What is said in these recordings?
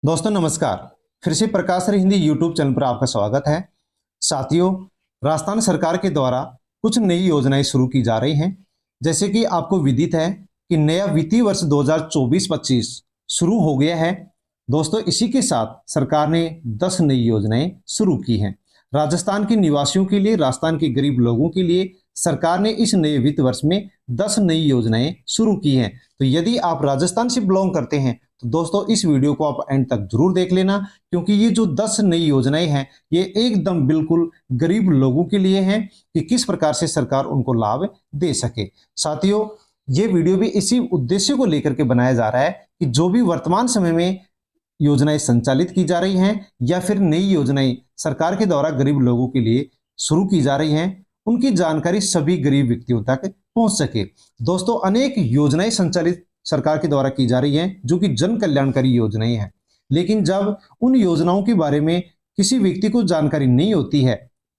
दोस्तों नमस्कार। फिर से प्रकाश सर हिंदी यूट्यूब चैनल पर आपका स्वागत है। साथियों, राजस्थान सरकार के द्वारा कुछ नई योजनाएं शुरू की जा रही हैं। जैसे कि आपको विदित है कि नया वित्तीय वर्ष 2024-25 शुरू हो गया है। दोस्तों, इसी के साथ सरकार ने 10 नई योजनाएं शुरू की हैं। राजस्थान के निवासियों के लिए, राजस्थान के गरीब लोगों के लिए सरकार ने इस नए वित्त वर्ष में 10 नई योजनाएं शुरू की हैं। तो यदि आप राजस्थान से बिलोंग करते हैं तो दोस्तों इस वीडियो को आप एंड तक जरूर देख लेना, क्योंकि ये जो 10 नई योजनाएं हैं ये एकदम बिल्कुल गरीब लोगों के लिए हैं कि किस प्रकार से सरकार उनको लाभ दे सके। साथियों, ये वीडियो भी इसी उद्देश्य को लेकर के बनाया जा रहा है कि जो भी वर्तमान समय में योजनाएं संचालित की जा रही हैं या फिर नई योजनाएं सरकार के द्वारा गरीब लोगों के लिए शुरू की जा रही हैं, उनकी जानकारी सभी गरीब व्यक्तियों तक पहुंच सके। दोस्तों, अनेक योजनाएं संचालित सरकार के द्वारा की जा रही हैं जो कि जन कल्याणकारी योजनाएं हैं, लेकिन जब उन योजनाओं के बारे में किसी व्यक्ति को जानकारी नहीं होती है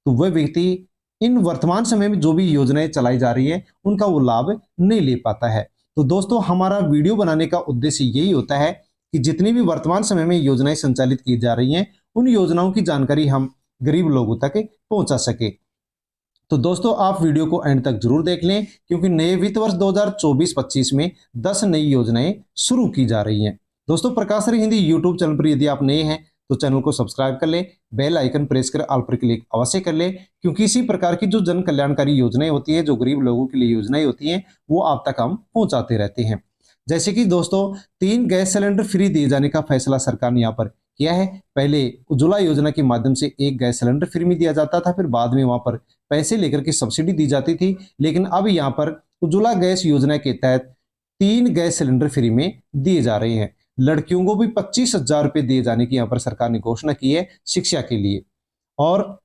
तो वह व्यक्ति इन वर्तमान समय में जो भी योजनाएं चलाई जा रही है उनका वो लाभ नहीं ले पाता है। तो दोस्तों, हमारा वीडियो बनाने का उद्देश्य यही होता है कि जितनी भी वर्तमान समय में योजनाएं संचालित की जा रही हैं उन योजनाओं की जानकारी हम गरीब लोगों तक पहुंचा सके। तो दोस्तों, आप वीडियो को एंड तक जरूर देख लें, क्योंकि नए वित्त वर्ष 2024-25 में 10 नई योजनाएं शुरू की जा रही हैं। दोस्तों, प्रकाश सर हिंदी यूट्यूब चैनल पर यदि आप नए हैं तो चैनल को सब्सक्राइब कर लें, बेल आइकन प्रेस कर ऑल पर क्लिक अवश्य कर लें, क्योंकि इसी प्रकार की जो जन कल्याणकारी योजनाएं होती है, जो गरीब लोगों के लिए योजनाएं होती हैं, वो आप तक हम पहुंचाते रहते हैं। जैसे कि दोस्तों, 3 गैस सिलेंडर फ्री दिए जाने का फैसला सरकार ने यहाँ पर किया है। पहले उज्ज्वला योजना के माध्यम से 1 गैस सिलेंडर फ्री में दिया जाता था, फिर बाद में वहां पर पैसे लेकर के सब्सिडी दी जाती थी, लेकिन अब यहाँ पर उज्ज्वला गैस योजना के तहत 3 गैस सिलेंडर फ्री में दिए जा रहे हैं। लड़कियों को भी 25,000 रुपए दिए जाने की यहाँ पर सरकार ने घोषणा की है शिक्षा के लिए। और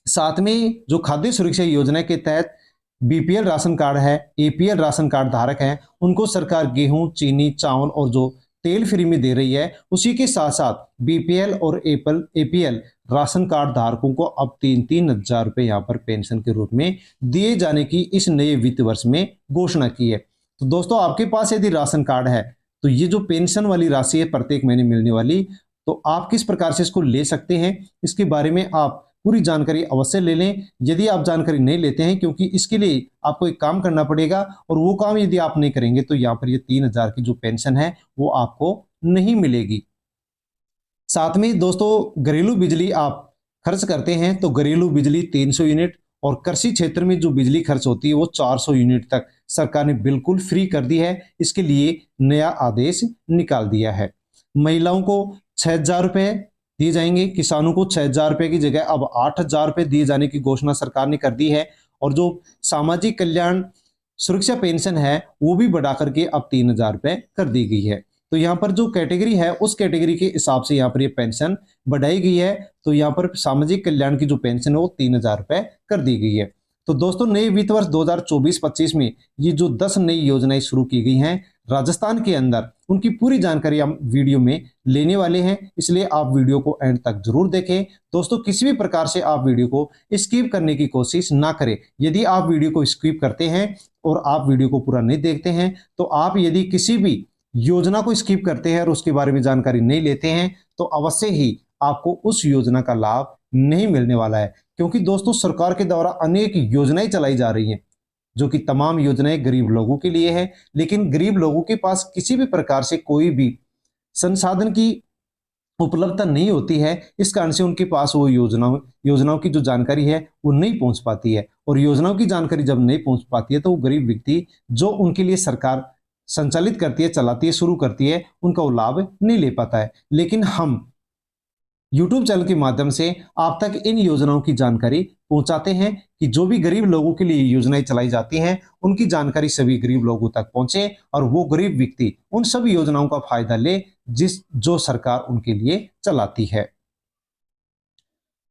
साथ में जो खाद्य सुरक्षा योजना के तहत बीपीएल राशन कार्ड है, एपीएल राशन कार्ड धारक हैं, उनको सरकार गेहूं, चीनी, चावल और जो तेल फ्री में दे रही है, उसी के साथ साथ बीपीएल और एपीएल राशन कार्ड धारकों को अब 3-3 हजार रुपए यहाँ पर पेंशन के रूप में दिए जाने की इस नए वित्त वर्ष में घोषणा की है। तो दोस्तों, आपके पास यदि राशन कार्ड है तो ये जो पेंशन वाली राशि है प्रत्येक महीने मिलने वाली, तो आप किस प्रकार से इसको ले सकते हैं, इसके बारे में आप पूरी जानकारी अवश्य ले लें। यदि आप जानकारी नहीं लेते हैं, क्योंकि इसके लिए आपको एक काम करना पड़ेगा, और वो काम यदि आप नहीं करेंगे तो यहाँ पर ये 3,000 की जो पेंशन है वो आपको नहीं मिलेगी। साथ में दोस्तों, घरेलू बिजली आप खर्च करते हैं तो घरेलू बिजली 300 यूनिट और कृषि क्षेत्र में जो बिजली खर्च होती है वो 400 यूनिट तक सरकार ने बिल्कुल फ्री कर दी है। इसके लिए नया आदेश निकाल दिया है। महिलाओं को 6,000 रुपए दिए जाएंगे, किसानों को 6,000 रुपए की जगह अब 8,000 रुपए दिए जाने की घोषणा सरकार ने कर दी है। और जो सामाजिक कल्याण सुरक्षा पेंशन है वो भी बढ़ा करके अब 3,000 रुपए कर दी गई है। तो यहाँ पर जो कैटेगरी है उस कैटेगरी के हिसाब से यहाँ पर ये पेंशन बढ़ाई गई है। तो यहाँ पर सामाजिक कल्याण की जो पेंशन है वो 3,000 रुपए कर दी गई है। तो दोस्तों, नए वित्त वर्ष 2024-25 में ये जो 10 नई योजनाएं शुरू की गई हैं राजस्थान के अंदर, उनकी पूरी जानकारी हम वीडियो में लेने वाले हैं, इसलिए आप वीडियो को एंड तक जरूर देखें। दोस्तों, किसी भी प्रकार से आप वीडियो को स्किप करने की कोशिश ना करें। यदि आप वीडियो को स्किप करते हैं और आप वीडियो को पूरा नहीं देखते हैं, तो आप यदि किसी भी योजना को स्किप करते हैं और उसके बारे में जानकारी नहीं लेते हैं, तो अवश्य ही आपको उस योजना का लाभ नहीं मिलने वाला है। क्योंकि दोस्तों, सरकार के द्वारा अनेक योजनाएं चलाई जा रही हैं, जो कि तमाम योजनाएं गरीब लोगों के लिए है, लेकिन गरीब लोगों के पास किसी भी प्रकार से कोई भी संसाधन की उपलब्धता नहीं होती है। इस कारण से उनके पास वो योजनाओं की जो जानकारी है वो नहीं पहुंच पाती है, और योजनाओं की जानकारी जब नहीं पहुंच पाती है तो वो गरीब व्यक्ति जो उनके लिए सरकार संचालित करती है, चलाती है, शुरू करती है, उनका वो लाभ नहीं ले पाता है। लेकिन हम यूट्यूब चैनल के माध्यम से आप तक इन योजनाओं की जानकारी पहुंचाते हैं कि जो भी गरीब लोगों के लिए योजनाएं चलाई जाती हैं उनकी जानकारी सभी गरीब लोगों तक पहुंचे, और वो गरीब व्यक्ति उन सभी योजनाओं का फायदा ले जो सरकार उनके लिए चलाती है।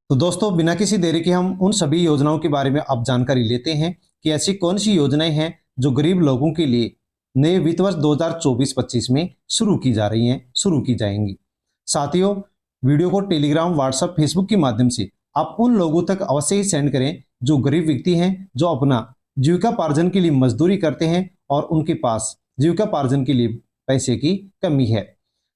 तो दोस्तों, बिना किसी देरी के हम उन सभी योजनाओं के बारे में अब जानकारी लेते हैं कि ऐसी कौन सी योजनाएं हैं जो गरीब लोगों के लिए नए वित्त वर्ष 2024-25 में शुरू की जा रही हैं, शुरू की जाएंगी। साथियों, वीडियो को टेलीग्राम, व्हाट्सएप, फेसबुक के माध्यम से आप उन लोगों तक अवश्य ही सेंड करें जो गरीब व्यक्ति हैं, जो अपना जीविकापार्जन के लिए मजदूरी करते हैं और उनके पास जीविकापार्जन के लिए पैसे की कमी है।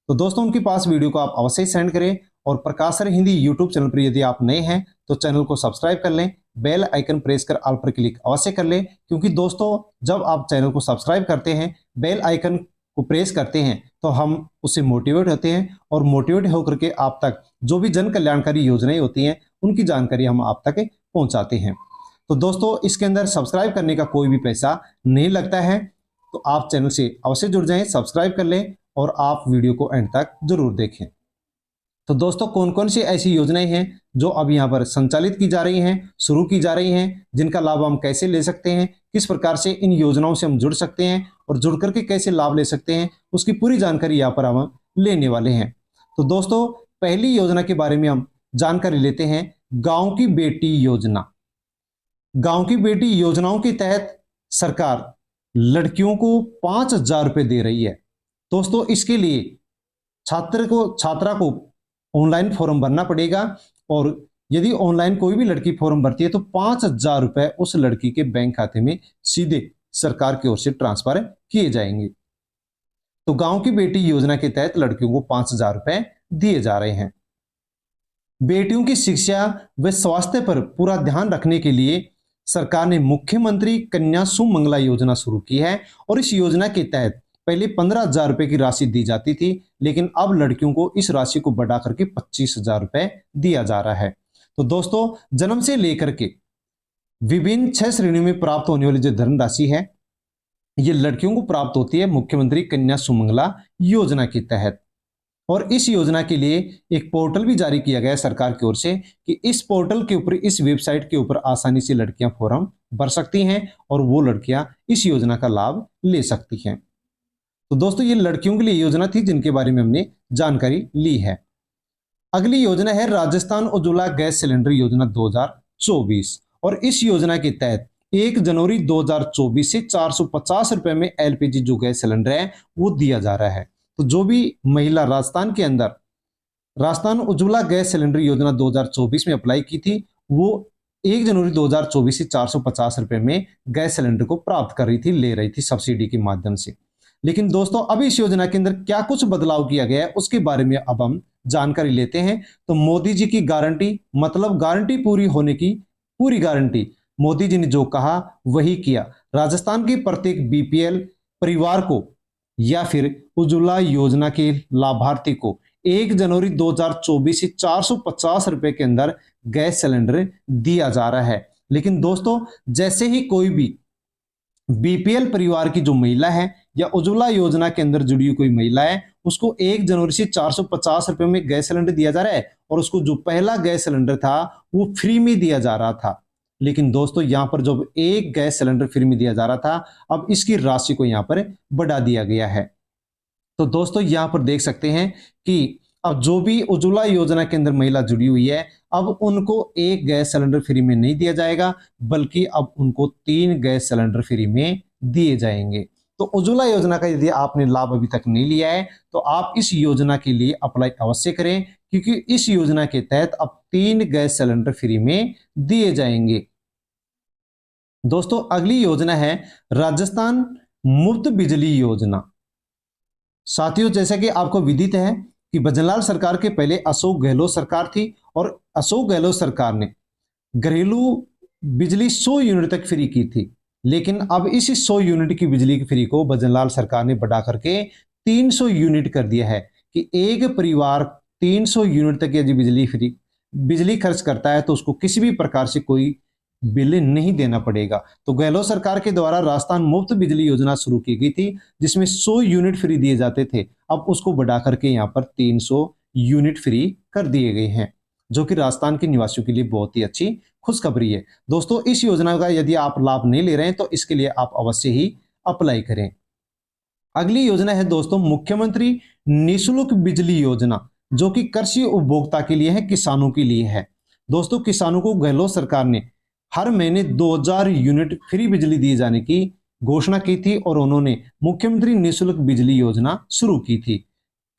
तो दोस्तों उनके पास वीडियो को आप अवश्य सेंड करें। और प्रकाश सर हिंदी यूट्यूब चैनल पर यदि आप नए हैं तो चैनल को सब्सक्राइब कर लें, बेल आइकन प्रेस कर ऑल पर क्लिक अवश्य कर लें, क्योंकि दोस्तों जब आप चैनल को सब्सक्राइब करते हैं, बेल आइकन को प्रेस करते हैं, तो हम उससे मोटिवेट होते हैं और मोटिवेट होकर के आप तक जो भी जन कल्याणकारी योजनाएं होती हैं उनकी जानकारी हम आप तक पहुंचाते हैं। तो दोस्तों इसके अंदर सब्सक्राइब करने का कोई भी पैसा नहीं लगता है, तो आप चैनल से अवश्य जुड़ जाएं, सब्सक्राइब कर लें और आप वीडियो को एंड तक जरूर देखें। तो दोस्तों कौन कौन सी ऐसी योजनाएं हैं जो अब यहाँ पर संचालित की जा रही हैं, शुरू की जा रही हैं, जिनका लाभ हम कैसे ले सकते हैं, किस प्रकार से इन योजनाओं से हम जुड़ सकते हैं और जुड़ करके कैसे लाभ ले सकते हैं, उसकी पूरी जानकारी यहाँ पर हम लेने वाले हैं। तो दोस्तों पहली योजना के बारे में हम जानकारी लेते हैं, गांव की बेटी योजना। गांव की बेटी योजनाओं के तहत सरकार लड़कियों को 5,000 रुपए दे रही है। दोस्तों इसके लिए छात्रा को ऑनलाइन फॉर्म भरना पड़ेगा और यदि ऑनलाइन कोई भी लड़की फॉर्म भरती है तो 5,000 रुपए उस लड़की के बैंक खाते में सीधे सरकार की ओर से ट्रांसफर किए जाएंगे। तो गांव की बेटी योजना के तहत लड़कियों को 5,000 रुपए दिए जा रहे हैं। बेटियों की शिक्षा व स्वास्थ्य पर पूरा ध्यान रखने के लिए सरकार ने मुख्यमंत्री कन्या सुमंगला योजना शुरू की है और इस योजना के तहत पहले 15,000 रुपए की राशि दी जाती थी, लेकिन अब लड़कियों को इस राशि को बढ़ा करके 25,000 रुपए दिया जा रहा है। तो दोस्तों जन्म से लेकर के विभिन्न 6 श्रेणियों में प्राप्त होने वाली जो धनराशि है ये लड़कियों को प्राप्त होती है मुख्यमंत्री कन्या सुमंगला योजना के तहत। और इस योजना के लिए एक पोर्टल भी जारी किया गया है सरकार की ओर से कि इस पोर्टल के ऊपर, इस वेबसाइट के ऊपर आसानी से लड़कियां फॉर्म भर सकती हैं और वो लड़कियां इस योजना का लाभ ले सकती हैं। तो दोस्तों ये लड़कियों के लिए योजना थी जिनके बारे में हमने जानकारी ली है। अगली योजना है राजस्थान उज्ज्वला गैस सिलेंडर योजना 2024 और इस योजना के तहत 1 जनवरी 2024 से 450 रुपए में एलपीजी जो गैस सिलेंडर है वो दिया जा रहा है। तो जो भी महिला राजस्थान के अंदर राजस्थान उज्ज्वला गैस सिलेंडर योजना 2024 में अप्लाई की थी वो 1 जनवरी 2024 से 450 रुपए में गैस सिलेंडर को प्राप्त कर रही थी, ले रही थी सब्सिडी के माध्यम से। लेकिन दोस्तों अभी इस योजना के अंदर क्या कुछ बदलाव किया गया है उसके बारे में अब हम जानकारी लेते हैं। तो मोदी जी की गारंटी, मतलब गारंटी पूरी होने की पूरी गारंटी, मोदी जी ने जो कहा वही किया। राजस्थान के प्रत्येक बीपीएल परिवार को या फिर उज्ज्वला योजना के लाभार्थी को 1 जनवरी 2024 से 450 रुपए के अंदर गैस सिलेंडर दिया जा रहा है। लेकिन दोस्तों जैसे ही कोई भी बीपीएल परिवार की जो महिला है या उज्ज्वला योजना के अंदर जुड़ी हुई कोई महिला है उसको 1 जनवरी से 450 रुपए में गैस सिलेंडर दिया जा रहा है और उसको जो पहला गैस सिलेंडर था वो फ्री में दिया जा रहा था। लेकिन दोस्तों यहां पर जब एक गैस सिलेंडर फ्री में दिया जा रहा था अब इसकी राशि को यहां पर बढ़ा दिया गया है। तो दोस्तों यहां पर देख सकते हैं कि अब जो भी उज्ज्वला योजना के अंदर महिला जुड़ी हुई है अब उनको एक गैस सिलेंडर फ्री में नहीं दिया जाएगा बल्कि अब उनको 3 गैस सिलेंडर फ्री में दिए जाएंगे। तो उज्ज्वला योजना का यदि आपने लाभ अभी तक नहीं लिया है तो आप इस योजना के लिए अप्लाई अवश्य करें, क्योंकि इस योजना के तहत अब 3 गैस सिलेंडर फ्री में दिए जाएंगे। दोस्तों अगली योजना है राजस्थान मुफ्त बिजली योजना। साथियों जैसा कि आपको विदित है कि भजनलाल सरकार के पहले अशोक गहलोत सरकार थी और अशोक गहलोत सरकार ने घरेलू बिजली 100 यूनिट तक फ्री की थी, लेकिन अब इस 100 यूनिट की बिजली की फ्री को भजनलाल सरकार ने बढ़ा करके 300 यूनिट कर दिया है कि एक परिवार 300 यूनिट तक यदि बिजली खर्च करता है तो उसको किसी भी प्रकार से कोई बिल नहीं देना पड़ेगा। तो गहलोत सरकार के द्वारा राजस्थान मुफ्त बिजली योजना शुरू की गई थी जिसमें 100 यूनिट फ्री दिए जाते थे, अब उसको बढ़ा करके यहाँ पर 300 यूनिट फ्री कर दिए गए हैं, जो कि राजस्थान के निवासियों के लिए बहुत ही अच्छी खुशखबरी है। दोस्तों इस योजना का यदि आप लाभ नहीं ले रहे हैं तो इसके लिए आप अवश्य ही अप्लाई करें। अगली योजना है दोस्तों मुख्यमंत्री निःशुल्क बिजली योजना, जो कि कृषि उपभोक्ता के लिए है, किसानों के लिए है। दोस्तों किसानों को गहलोत सरकार ने हर महीने 2000 यूनिट फ्री बिजली दिए जाने की घोषणा की थी और उन्होंने मुख्यमंत्री निःशुल्क बिजली योजना शुरू की थी।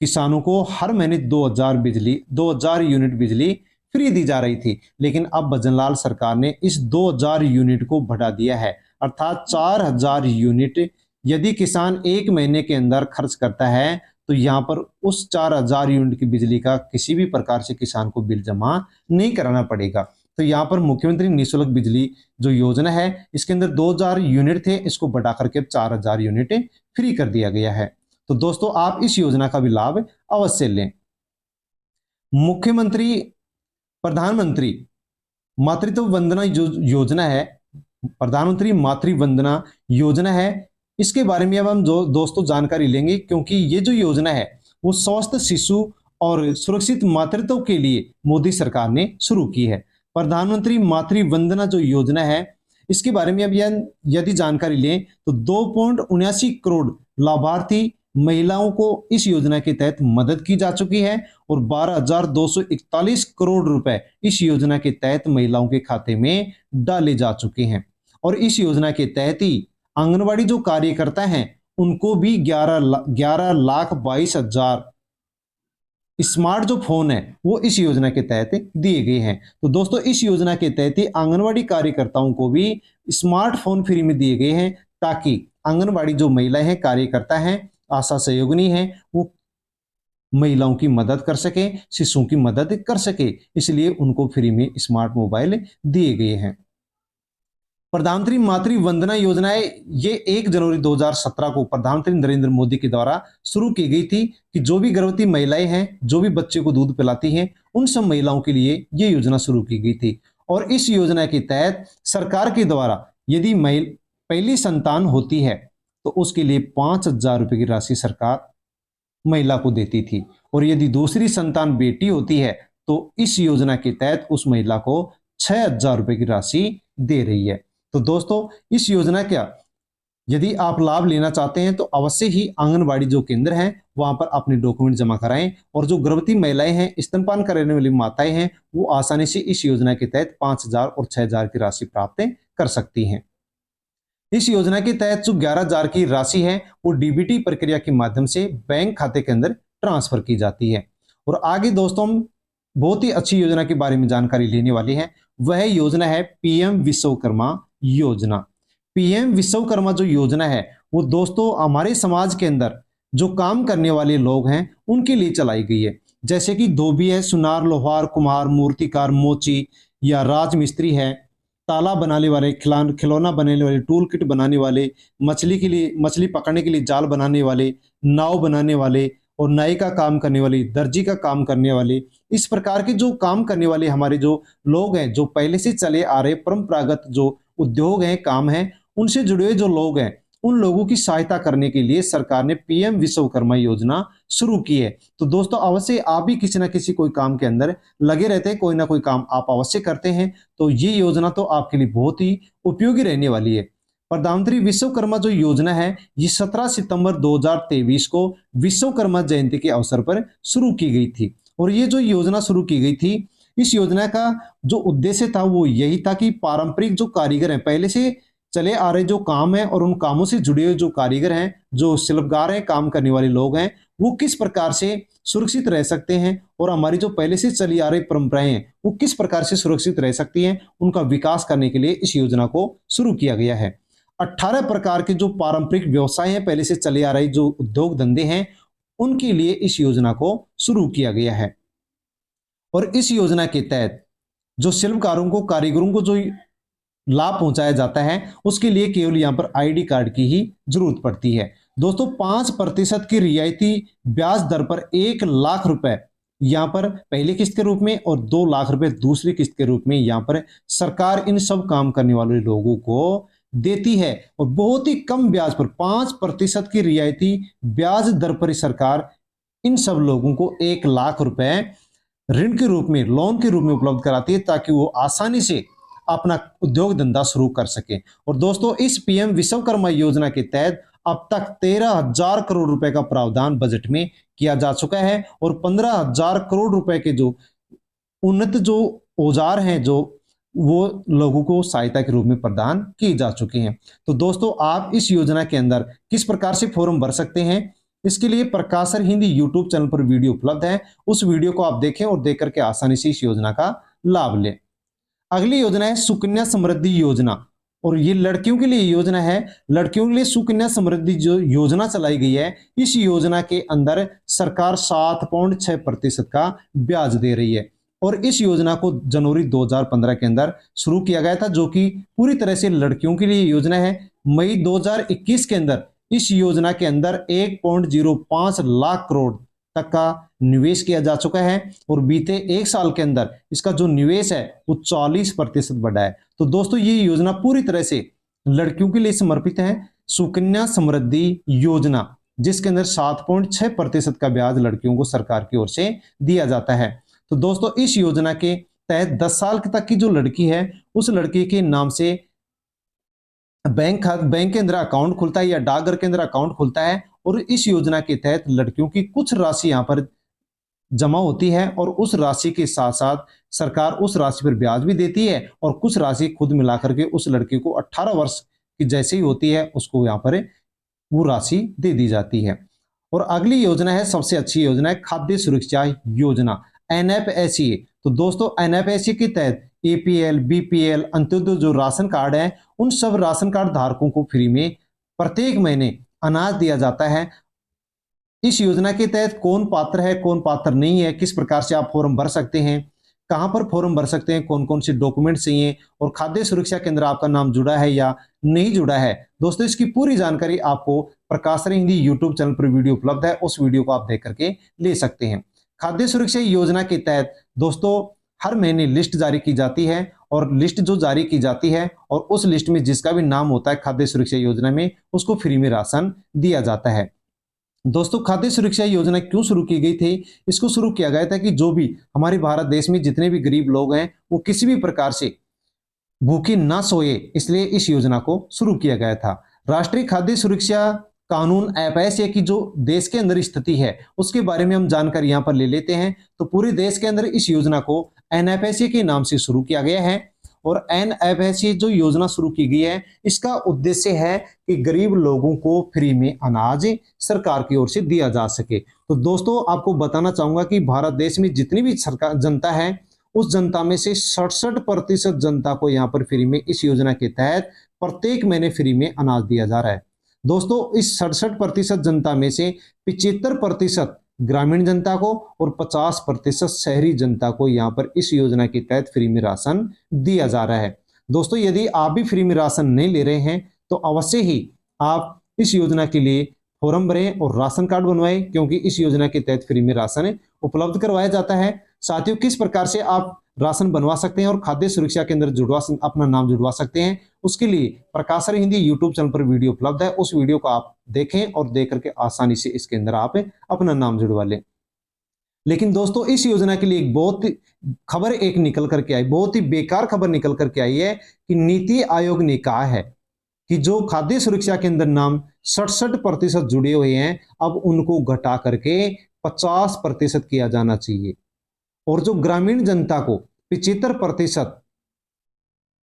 किसानों को हर महीने 2000 यूनिट बिजली फ्री दी जा रही थी, लेकिन अब भजनलाल सरकार ने इस 2000 यूनिट को बढ़ा दिया है, अर्थात 4000 यूनिट यदि किसान एक महीने के अंदर खर्च करता है तो यहाँ पर उस 4000 यूनिट की बिजली का किसी भी प्रकार से किसान को बिल जमा नहीं कराना पड़ेगा। तो यहाँ पर मुख्यमंत्री निःशुल्क बिजली जो योजना है, इसके अंदर 2000 यूनिट थे, इसको बढ़ा करके अब 4000 यूनिट फ्री कर दिया गया है। तो दोस्तों आप इस योजना का भी लाभ अवश्य लें। मुख्यमंत्री प्रधानमंत्री मातृत्व वंदना योजना है, प्रधानमंत्री मातृ वंदना योजना है, इसके बारे में अब हम दोस्तों जानकारी लेंगे, क्योंकि ये जो योजना है वो स्वस्थ शिशु और सुरक्षित मातृत्व के लिए मोदी सरकार ने शुरू की है। प्रधानमंत्री मातृ वंदना जो योजना है, इसके बारे में अब यदि जानकारी लें तो 2.79 करोड़ लाभार्थी महिलाओं को इस योजना के तहत मदद की जा चुकी है और 12,241 करोड़ रुपए इस योजना के तहत महिलाओं के खाते में डाले जा चुके हैं। और इस योजना के तहत ही आंगनवाड़ी जो कार्यकर्ता हैं उनको भी 11,22,000 स्मार्ट जो फोन है वो इस योजना के तहत दिए गए हैं। तो दोस्तों इस योजना के तहत ही आंगनवाड़ी कार्यकर्ताओं को भी स्मार्टफोन फ्री में दिए गए हैं, ताकि आंगनवाड़ी जो महिलाएं हैं, कार्यकर्ता हैं, आशा सहयोगिनी हैं, वो महिलाओं की मदद कर सके, शिशुओं की मदद कर सके, इसलिए उनको फ्री में स्मार्ट मोबाइल दिए गए हैं। प्रधानमंत्री मातृ वंदना योजना है, ये 1 जनवरी 2017 को प्रधानमंत्री नरेंद्र मोदी के द्वारा शुरू की गई थी कि जो भी गर्भवती महिलाएं हैं, जो भी बच्चे को दूध पिलाती हैं, उन सब महिलाओं के लिए ये योजना शुरू की गई थी। और इस योजना के तहत सरकार के द्वारा यदि पहली संतान होती है तो उसके लिए 5,000 रुपए की राशि सरकार महिला को देती थी, और यदि दूसरी संतान बेटी होती है तो इस योजना के तहत उस महिला को 6,000 रुपए की राशि दे रही है। तो दोस्तों इस योजना का यदि आप लाभ लेना चाहते हैं तो अवश्य ही आंगनबाड़ी जो केंद्र हैं वहां पर अपने डॉक्यूमेंट जमा कराएं, और जो गर्भवती महिलाएं हैं, स्तनपान कराने वाली माताएं हैं, वो आसानी से इस योजना के तहत 5,000 और 6,000 की राशि प्राप्त कर सकती हैं। इस योजना के तहत जो 11,000 की राशि है वो डीबीटी प्रक्रिया के माध्यम से बैंक खाते के अंदर ट्रांसफर की जाती है। और आगे दोस्तों हम बहुत ही अच्छी योजना के बारे में जानकारी लेने वाली है, वह योजना है पीएम विश्वकर्मा योजना। पीएम विश्वकर्मा जो योजना है वो दोस्तों हमारे समाज के अंदर जो काम करने वाले लोग हैं उनके लिए चलाई गई है, जैसे कि धोबी है, सुनार, लोहार, कुम्हार, मूर्तिकार, मोची या राजमिस्त्री है, ताला बनाने वाले, खिलौना बनाने वाले, टूल किट बनाने वाले, मछली पकड़ने के लिए जाल बनाने वाले, नाव बनाने वाले, और नाई का काम करने वाले, दर्जी का काम करने वाले, इस प्रकार के जो काम करने वाले हमारे जो लोग हैं, जो पहले से चले आ रहे परंपरागत जो उद्योग हैं, काम हैं, उनसे जुड़े हुए जो लोग हैं, उन लोगों की सहायता करने के लिए सरकार ने पीएम विश्वकर्मा योजना शुरू की है। तो दोस्तों अवश्य आप भी किसी ना किसी कोई काम के अंदर लगे रहते हैं, कोई ना कोई काम आप अवश्य करते हैं, तो ये योजना तो आपके लिए बहुत ही उपयोगी रहने वाली है। प्रधानमंत्री विश्वकर्मा जो योजना है ये 17 सितंबर 2023 को विश्वकर्मा जयंती के अवसर पर शुरू की गई थी। और ये जो योजना शुरू की गई थी, इस योजना का जो उद्देश्य था वो यही था कि पारंपरिक जो कारीगर हैं, पहले से चले आ रहे जो काम है और उन कामों से जुड़े हुए जो कारीगर हैं, जो शिल्पकार हैं, काम करने वाले लोग हैं, वो किस प्रकार से सुरक्षित रह सकते हैं, और हमारी जो पहले से चली आ रही परंपराएं हैं वो किस प्रकार से सुरक्षित रह सकती हैं, उनका विकास करने के लिए इस योजना को शुरू किया गया है। 18 प्रकार के जो पारंपरिक व्यवसाय हैं, पहले से चले आ रहे जो उद्योग धंधे हैं, उनके लिए इस योजना को शुरू किया गया है। और इस योजना के तहत जो शिल्पकारों को, कारीगरों को जो लाभ पहुंचाया जाता है, उसके लिए केवल यहां पर आईडी कार्ड की ही जरूरत पड़ती है। दोस्तों 5% की रियायती ब्याज दर पर 1 लाख रुपए यहां पर पहली किस्त के रूप में और 2 लाख रुपए दूसरी किस्त के रूप में यहां पर सरकार इन सब काम करने वाले लोगों को देती है। और बहुत ही कम ब्याज पर 5% की रियायती ब्याज दर पर सरकार इन सब लोगों को 1 लाख रुपए ऋण के रूप में, लोन के रूप में उपलब्ध कराती है, ताकि वो आसानी से अपना उद्योग धंधा शुरू कर सके। और दोस्तों इस पीएम विश्वकर्मा योजना के तहत अब तक 13,000 करोड़ रुपए का प्रावधान बजट में किया जा चुका है, और 15,000 करोड़ रुपए के जो उन्नत जो औजार हैं, जो वो लोगों को सहायता के रूप में प्रदान किए जा चुके हैं। तो दोस्तों आप इस योजना के अंदर किस प्रकार से फॉर्म भर सकते हैं, इसके लिए प्रकाशर हिंदी यूट्यूब चैनल पर वीडियो उपलब्ध है, उस वीडियो को आप देखें और देख करके आसानी से इस योजना का लाभ लें। अगली योजना है सुकन्या समृद्धि योजना। और ये लड़कियों के लिए योजना है। लड़कियों के लिए सुकन्या समृद्धि जो योजना चलाई गई है, इस योजना के अंदर सरकार 7.6% का ब्याज दे रही है और इस योजना को जनवरी 2015 के अंदर शुरू किया गया था, जो कि पूरी तरह से लड़कियों के लिए योजना है। मई 2021 के अंदर इस योजना के अंदर 1.05 लाख करोड़ तक का निवेश किया जा चुका है और बीते एक साल के अंदर इसका जो निवेश है वो 40% बढ़ा है। तो दोस्तों ये योजना पूरी तरह से लड़कियों के लिए समर्पित है, सुकन्या समृद्धि योजना, जिसके अंदर 7.6% का ब्याज लड़कियों को सरकार की ओर से दिया जाता है। तो दोस्तों इस योजना के तहत 10 साल तक की जो लड़की है उस लड़की के नाम से बैंक के अंदर अकाउंट खुलता है या डाकघर के अंदर अकाउंट खुलता है और इस योजना के तहत लड़कियों की कुछ राशि यहाँ पर जमा होती है और उस राशि के साथ साथ सरकार उस राशि पर ब्याज भी देती है और कुछ राशि खुद मिलाकर के उस लड़की को 18 वर्ष की जैसे ही होती है उसको यहाँ पर वो राशि दे दी जाती है। और अगली योजना है, सबसे अच्छी योजना है खाद्य सुरक्षा योजना, NFSA। तो दोस्तों NFSA के तहत APL, BPL, अंत्योदय जो राशन कार्ड है उन सब राशन कार्ड धारकों को फ्री में प्रत्येक महीने अनाज दिया जाता है। इस योजना के तहत कौन पात्र है, कौन पात्र नहीं है, किस प्रकार से आप फॉर्म भर सकते हैं, कहां पर फॉर्म भर सकते हैं, कौन कौन से डॉक्यूमेंट चाहिए और खाद्य सुरक्षा केंद्र आपका नाम जुड़ा है या नहीं जुड़ा है, दोस्तों इसकी पूरी जानकारी आपको प्रकाशन हिंदी यूट्यूब चैनल पर वीडियो उपलब्ध है, उस वीडियो को आप देख करके ले सकते हैं। खाद्य सुरक्षा योजना के तहत दोस्तों हर महीने लिस्ट जारी की जाती है और लिस्ट जो जारी की जाती है और उस लिस्ट में जिसका भी नाम होता है खाद्य सुरक्षा योजना में उसको फ्री में राशन दिया जाता है। दोस्तों खाद्य सुरक्षा योजना क्यों शुरू की गई थी? इसको शुरू किया गया था कि जो भी हमारे भारत देश में जितने भी गरीब लोग हैं वो किसी भी प्रकार से भूखे ना सोए, इसलिए इस योजना को शुरू किया गया था। राष्ट्रीय खाद्य सुरक्षा कानून NFSA की जो देश के अंदर स्थिति है उसके बारे में हम जानकारी यहाँ पर ले लेते हैं। तो पूरे देश के अंदर इस योजना को NFSA के नाम से शुरू किया गया है और NFSA जो योजना शुरू की गई है इसका उद्देश्य है कि गरीब लोगों को फ्री में अनाज सरकार की ओर से दिया जा सके। तो दोस्तों आपको बताना चाहूंगा कि भारत देश में जितनी भी सरकार जनता है उस जनता में से 67% जनता को यहाँ पर फ्री में इस योजना के तहत प्रत्येक महीने फ्री में अनाज दिया जा रहा है। दोस्तों इस 67% जनता में से 75% ग्रामीण जनता को और 50% शहरी जनता को यहाँ पर इस योजना के तहत फ्री में राशन दिया जा रहा है। दोस्तों यदि आप भी फ्री में राशन नहीं ले रहे हैं तो अवश्य ही आप इस योजना के लिए फॉर्म भरें और राशन कार्ड बनवाएं, क्योंकि इस योजना के तहत फ्री में राशन उपलब्ध करवाया जाता है। साथियों किस प्रकार से आप राशन बनवा सकते हैं और खाद्य सुरक्षा के अंदर अपना नाम जुड़वा सकते हैं, उसके लिए प्रकाशन हिंदी यूट्यूब चैनल पर वीडियो उपलब्ध है, उस वीडियो को आप देखें और देख करके आसानी से इसके अंदर आप अपना नाम जुड़वा लें। लेकिन दोस्तों इस योजना के लिए एक बहुत खबर एक निकल करके आई, बहुत ही बेकार खबर निकल करके आई है कि नीति आयोग ने कहा है कि जो खाद्य सुरक्षा के अंदर नाम 67% जुड़े हुए हैं अब उनको घटा करके 50% किया जाना चाहिए और जो ग्रामीण जनता को 75%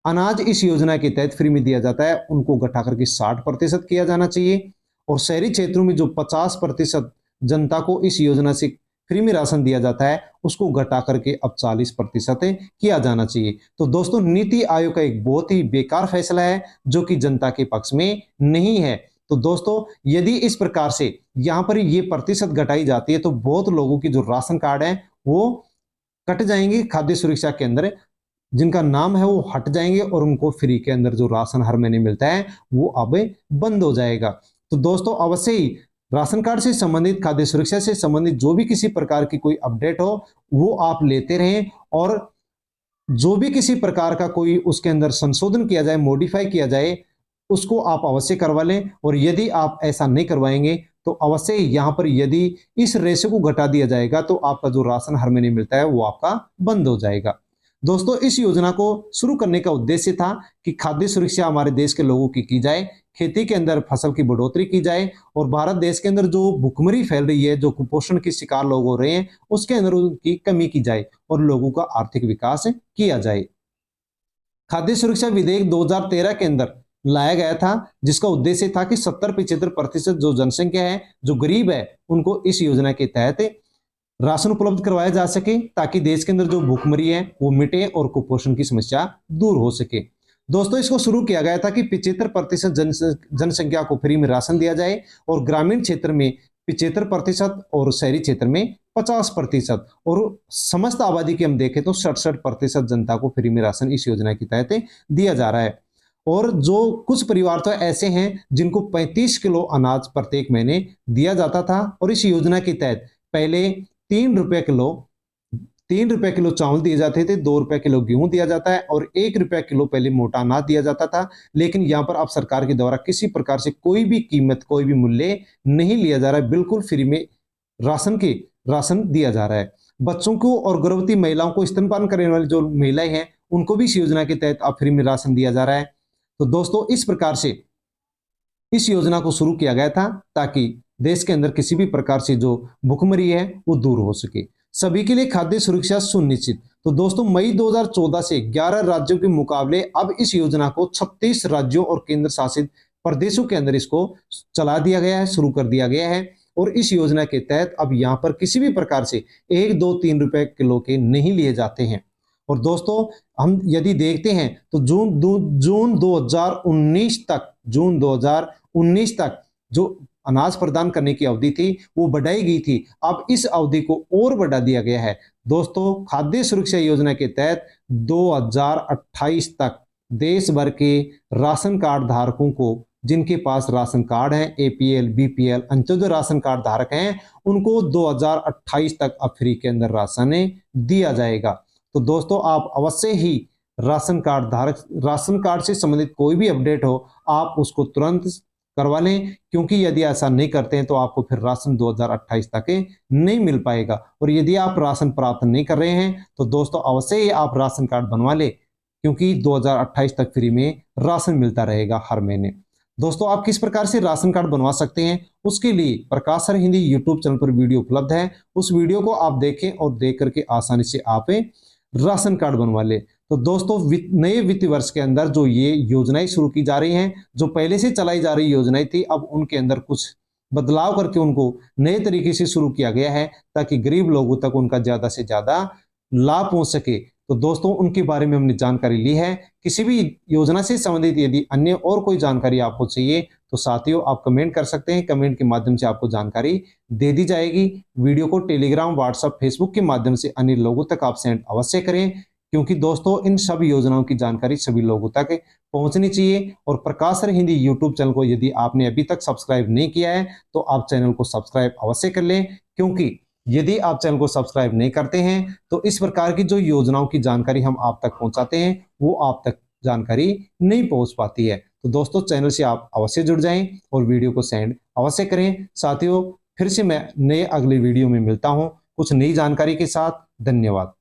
अनाज इस योजना के तहत फ्री में दिया जाता है उनको घटा करके 60% किया जाना चाहिए और शहरी क्षेत्रों में जो 50% जनता को इस योजना से फ्री में राशन दिया जाता है उसको घटा करके अब 40% किया जाना चाहिए। तो दोस्तों नीति आयोग का एक बहुत ही बेकार फैसला है जो कि जनता के पक्ष में नहीं है। तो दोस्तों यदि इस प्रकार से यहाँ पर ये प्रतिशत घटाई जाती है तो बहुत लोगों की जो राशन कार्ड है वो कट जाएंगे, खाद्य सुरक्षा के अंदर जिनका नाम है वो हट जाएंगे और उनको फ्री के अंदर जो राशन हर महीने मिलता है वो अब बंद हो जाएगा। तो दोस्तों अवश्य ही राशन कार्ड से संबंधित, खाद्य सुरक्षा से संबंधित जो भी किसी प्रकार की कोई अपडेट हो वो आप लेते रहें और जो भी किसी प्रकार का कोई उसके अंदर संशोधन किया जाए, मॉडिफाई किया जाए, उसको आप अवश्य करवा लें। और यदि आप ऐसा नहीं करवाएंगे तो अवश्य यहाँ पर यदि इस रेशो को घटा दिया जाएगा तो आपका जो राशन हर महीने मिलता है वो आपका बंद हो जाएगा। दोस्तों इस योजना को शुरू करने का उद्देश्य था कि खाद्य सुरक्षा हमारे देश के लोगों की जाए, खेती के अंदर फसल की बढ़ोतरी की जाए और भारत देश के अंदर जो भुखमरी फैल रही है, जो कुपोषण के शिकार लोग हो रहे हैं, उसके अंदर उनकी कमी की जाए और लोगों का आर्थिक विकास किया जाए। खाद्य सुरक्षा विधेयक 2013 के अंदर लाया गया था जिसका उद्देश्य था कि 70-75% जो जनसंख्या है, जो गरीब है, उनको इस योजना के तहत राशन उपलब्ध करवाया जा सके ताकि देश के अंदर जो भूखमरी है वो मिटे और कुपोषण की समस्या दूर हो सके। दोस्तों इसको शुरू किया गया था कि 75% जनसंख्या को फ्री में राशन दिया जाए और ग्रामीण क्षेत्र में 75% और शहरी क्षेत्र में 50% और समस्त आबादी की हम देखें तो 67% जनता को फ्री में राशन इस योजना के तहत दिया जा रहा है। और जो कुछ परिवार तो ऐसे हैं जिनको 35 किलो अनाज प्रत्येक महीने दिया जाता था और इस योजना के तहत पहले 3 रुपए किलो 3 रुपए किलो चावल दिए जाते थे, 2 रुपए किलो गेहूं दिया जाता है और 1 रुपया किलो पहले मोटा अनाज दिया जाता था। लेकिन यहाँ पर अब सरकार के द्वारा किसी प्रकार से कोई भी कीमत कोई भी मूल्य नहीं लिया जा रहा है, बिल्कुल फ्री में राशन दिया जा रहा है। बच्चों को और गर्भवती महिलाओं को स्तनपान करने वाली जो महिलाएं हैं उनको भी इस योजना के तहत अब फ्री में राशन दिया जा रहा है। तो दोस्तों इस प्रकार से इस योजना को शुरू किया गया था ताकि देश के अंदर किसी भी प्रकार से जो भुखमरी है वो दूर हो सके, सभी के लिए खाद्य सुरक्षा सुनिश्चित। तो दोस्तों मई 2014 से 11 राज्यों के मुकाबले अब इस योजना को 36 राज्यों और केंद्र शासित प्रदेशों के अंदर इसको चला दिया गया है, शुरू कर दिया गया है। और इस योजना के तहत अब यहाँ पर किसी भी प्रकार से 1 2 3 रुपए किलो के नहीं लिए जाते हैं। और दोस्तों हम यदि देखते हैं तो जून 2019 तक जो अनाज प्रदान करने की अवधि थी वो बढ़ाई गई थी, अब इस अवधि को और बढ़ा दिया गया है। दोस्तों खाद्य सुरक्षा योजना के तहत 2028 तक देश भर के राशन कार्ड धारकों को, जिनके पास राशन कार्ड है, APL BPL Antyodaya ration card धारक हैं, उनको 2028 तक अब फ्री के अंदर राशन दिया जाएगा। तो दोस्तों आप अवश्य ही राशन कार्ड से संबंधित कोई भी अपडेट हो आप उसको तुरंत करवा लें, क्योंकि यदि ऐसा नहीं करते हैं तो आपको फिर राशन 2028 तक नहीं मिल पाएगा। और यदि आप राशन प्राप्त नहीं कर रहे हैं तो दोस्तों अवश्य ही आप राशन कार्ड बनवा लें, क्योंकि 2028 तक फ्री में राशन मिलता रहेगा हर महीने। दोस्तों आप किस प्रकार से राशन कार्ड बनवा सकते हैं उसके लिए प्रकाश सर हिंदी यूट्यूब चैनल पर वीडियो उपलब्ध है, उस वीडियो को आप देखें और देख करके आसानी से आप राशन कार्ड बनवा ले। तो दोस्तों नए वित्तीय वर्ष के अंदर जो ये योजनाएं शुरू की जा रही हैं, जो पहले से चलाई जा रही योजनाएं थी, अब उनके अंदर कुछ बदलाव करके उनको नए तरीके से शुरू किया गया है ताकि गरीब लोगों तक उनका ज्यादा से ज्यादा लाभ पहुंच सके। तो दोस्तों उनके बारे में हमने जानकारी ली है। किसी भी योजना से संबंधित यदि अन्य और कोई जानकारी आपको चाहिए तो साथियों आप कमेंट कर सकते हैं, कमेंट के माध्यम से आपको जानकारी दे दी जाएगी। वीडियो को टेलीग्राम, व्हाट्सएप, फेसबुक के माध्यम से अन्य लोगों तक आप सेंड अवश्य करें, क्योंकि दोस्तों इन सभी योजनाओं की जानकारी सभी लोगों तक पहुंचनी चाहिए। और प्रकाश सर हिंदी यूट्यूब चैनल को यदि आपने अभी तक सब्सक्राइब नहीं किया है तो आप चैनल को सब्सक्राइब अवश्य कर लें, क्योंकि यदि आप चैनल को सब्सक्राइब नहीं करते हैं तो इस प्रकार की जो योजनाओं की जानकारी हम आप तक पहुंचाते हैं वो आप तक जानकारी नहीं पहुंच पाती है। तो दोस्तों चैनल से आप अवश्य जुड़ जाएं और वीडियो को सेंड अवश्य करें। साथियों फिर से मैं नए अगले वीडियो में मिलता हूं कुछ नई जानकारी के साथ। धन्यवाद।